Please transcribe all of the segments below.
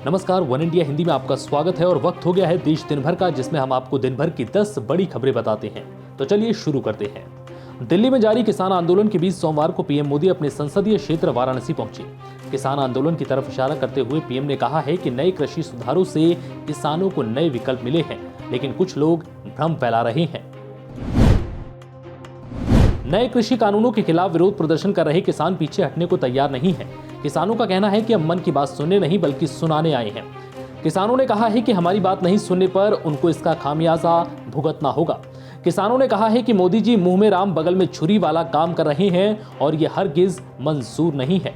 नमस्कार, one India Hindi में आपका स्वागत है और वक्त हो गया है देश दिन भर का, जिसमें हम आपको दिन भर की 10 बड़ी खबरें बताते हैं। तो चलिए शुरू करते हैं। दिल्ली में जारी किसान आंदोलन के बीच सोमवार को पीएम मोदी अपने संसदीय क्षेत्र वाराणसी पहुंचे। किसान आंदोलन की तरफ इशारा करते हुए पीएम ने कहा है कि नए कृषि सुधारों से किसानों को नए विकल्प मिले हैं, लेकिन कुछ लोग भ्रम फैला रहे हैं। नए कृषि कानूनों के खिलाफ विरोध प्रदर्शन कर रहे किसान पीछे हटने को तैयार नहीं है। किसानों का कहना है कि हम मन की बात सुनने नहीं बल्कि सुनाने आए हैं। किसानों ने कहा है कि हमारी बात नहीं सुनने पर उनको इसका खामियाजा भुगतना होगा। किसानों ने कहा है कि मोदी जी मुंह में राम बगल में छुरी वाला काम कर रहे हैं और ये हरगिज मंजूर नहीं है।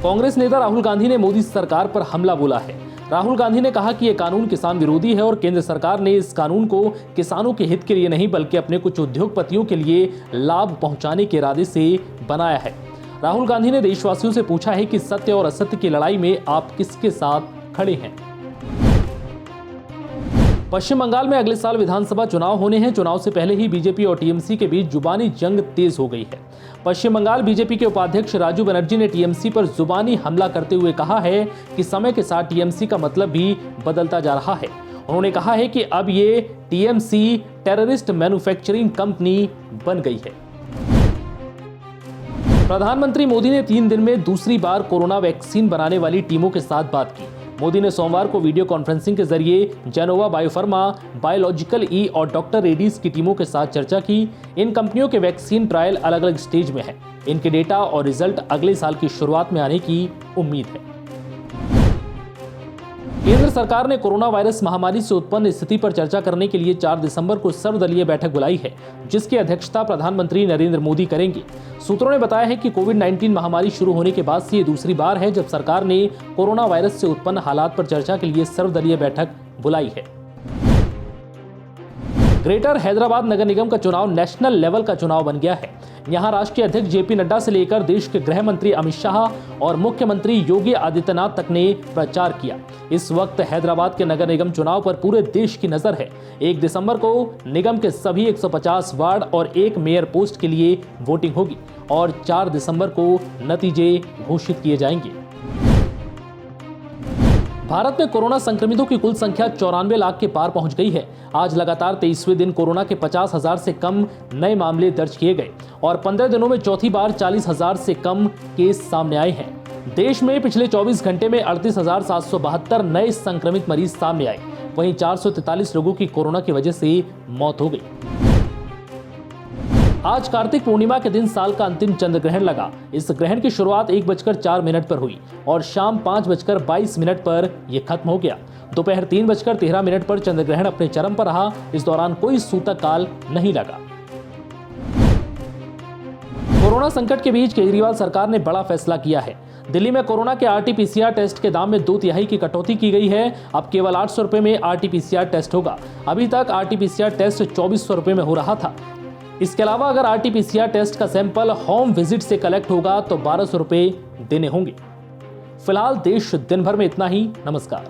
कांग्रेस नेता राहुल गांधी ने मोदी सरकार पर हमला बोला है। राहुल गांधी ने कहा कि यह कानून किसान विरोधी है और केंद्र सरकार ने इस कानून को किसानों के हित के लिए नहीं बल्कि अपने कुछ उद्योगपतियों के लिए लाभ पहुंचाने के इरादे से बनाया है। राहुल गांधी ने देशवासियों से पूछा है कि सत्य और असत्य की लड़ाई में आप किसके साथ खड़े हैं। पश्चिम बंगाल में अगले साल विधानसभा चुनाव होने हैं। चुनाव से पहले ही बीजेपी और टीएमसी के बीच जुबानी जंग तेज हो गई है। पश्चिम बंगाल बीजेपी के उपाध्यक्ष राजू बनर्जी ने टीएमसी पर जुबानी हमला करते हुए कहा है कि समय के साथ टीएमसी का मतलब भी बदलता जा रहा है। उन्होंने कहा है कि अब ये टीएमसी टेररिस्ट मैन्युफैक्चरिंग कंपनी बन गई है। प्रधानमंत्री मोदी ने 3 दिन में दूसरी बार कोरोना वैक्सीन बनाने वाली टीमों के साथ बात की। मोदी ने सोमवार को वीडियो कॉन्फ्रेंसिंग के जरिए जेनोवा बायोफार्मा, बायोलॉजिकल ई और डॉक्टर रेड्डीज की टीमों के साथ चर्चा की। इन कंपनियों के वैक्सीन ट्रायल अलग अलग स्टेज में है। इनके डेटा और रिजल्ट अगले साल की शुरुआत में आने की उम्मीद है। केंद्र सरकार ने कोरोना वायरस महामारी से उत्पन्न स्थिति पर चर्चा करने के लिए 4 दिसंबर को सर्वदलीय बैठक बुलाई है, जिसकी अध्यक्षता प्रधानमंत्री नरेंद्र मोदी करेंगे। सूत्रों ने बताया है कि कोविड-19 महामारी शुरू होने के बाद से ये दूसरी बार है जब सरकार ने कोरोना वायरस से उत्पन्न हालात पर चर्चा के लिए सर्वदलीय बैठक बुलाई है। ग्रेटर हैदराबाद नगर निगम का चुनाव नेशनल लेवल का चुनाव बन गया है। यहां राष्ट्रीय अध्यक्ष जेपी नड्डा से लेकर देश के गृह मंत्री अमित शाह और मुख्यमंत्री योगी आदित्यनाथ तक ने प्रचार किया। इस वक्त हैदराबाद के नगर निगम चुनाव पर पूरे देश की नजर है। 1 दिसंबर को निगम के सभी 150 वार्ड और 1 मेयर पोस्ट के लिए वोटिंग होगी और 4 दिसंबर को नतीजे घोषित किए जाएंगे। भारत में कोरोना संक्रमितों की कुल संख्या 94 लाख के पार पहुंच गई है। आज लगातार 23वें दिन कोरोना के 50,000 से कम नए मामले दर्ज किए गए और 15 दिनों में चौथी बार 40,000 से कम केस सामने आए हैं। देश में पिछले 24 घंटे में 38,772 नए संक्रमित मरीज सामने आए। वहीं 443 लोगों की कोरोना की वजह से मौत हो गई। आज कार्तिक पूर्णिमा के दिन साल का अंतिम चंद्र ग्रहण लगा। इस ग्रहण की शुरुआत 1:04 पर हुई और शाम 5:22 पर यह खत्म हो गया। दोपहर 3:13 पर चंद्र ग्रहण अपने चरम पर रहा। इस दौरान कोई सूतक काल नहीं लगा। कोरोना संकट के बीच केजरीवाल सरकार ने बड़ा फैसला किया है। दिल्ली में कोरोना के आरटी-पीसीआर टेस्ट के दाम में 2/3 की कटौती की गई है। अब केवल 800 रुपए में आरटी-पीसीआर टेस्ट होगा। अभी तक आरटी-पीसीआर टेस्ट 2400 रुपए में हो रहा था। इसके अलावा अगर आरटी-पीसीआर टेस्ट का सैंपल होम विजिट से कलेक्ट होगा तो 1200 रुपए देने होंगे। फिलहाल देश दिन भर में इतना ही। नमस्कार।